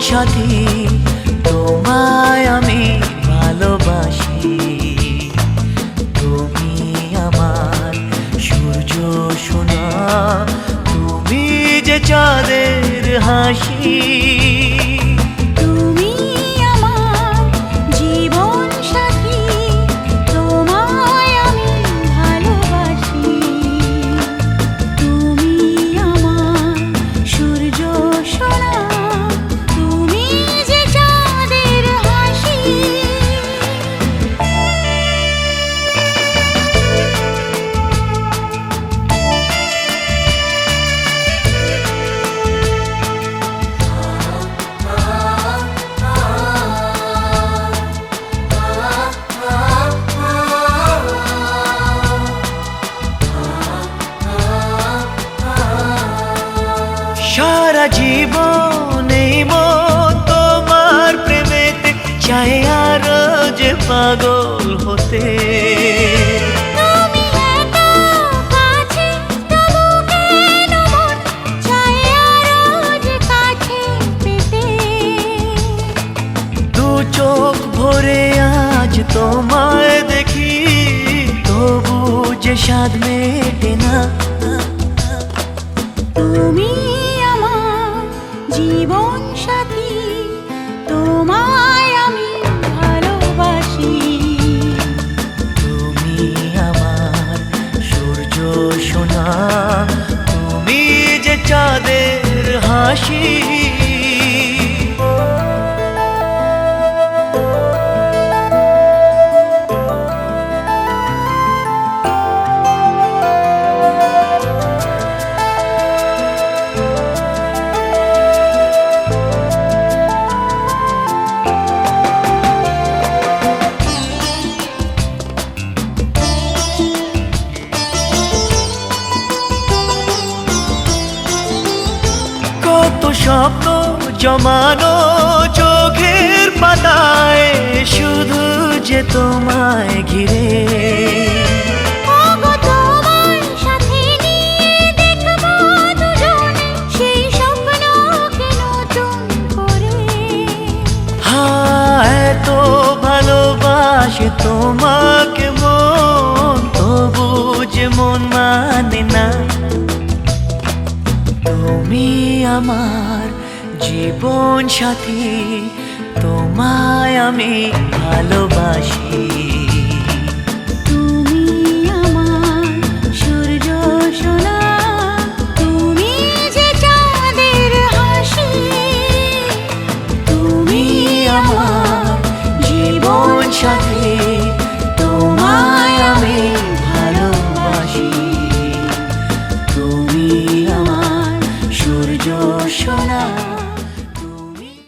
সাথী, তোমায় আমি ভালোবাসি। তুমি আমার সূর্য সোনা, তুমি যে চাঁদের হাসি। তুমি আমার জীবন সাথী, তোমায় আমি ভালোবাসি। তুমি আমার সূর্য সোনা, তুমি যে চাঁদের হাসি। সারা জীবন এই মন তোমার প্রেমেতে চাই আরো যে পাগল হতে। তুমি এত কাছে, তবু কেন মন চায় আরো যে কাছে পেতে। দু চোখ ভরে আজ তোমায় দেখি, তবু যে স্বাদ মেটে না। তুমি আমার জীবন সাথী, তোমায় আমি ভালোবাসি। তুমি আমার সূর্য সোনা, তুমি যে চাঁদের হাসি। কত স্বপ্ন জমানো চোখের পাতায়, শুধু যে তোমায় ঘিরে। ওগো তোমায় সাথে নিয়ে দেখবো দুজনে সেই স্বপ্নকে নতুন করে। হ্যাঁ, এত ভালোবাসে তোমাকে মন, তবু যে মন মানে না। তুমি আমার জীবন সাথী, তোমায় আমি ভালোবাসি। তুমি আমার সূর্য সোনা, তুমি যে চাঁদের হাসি। তুমি আমার জীবন সাথী।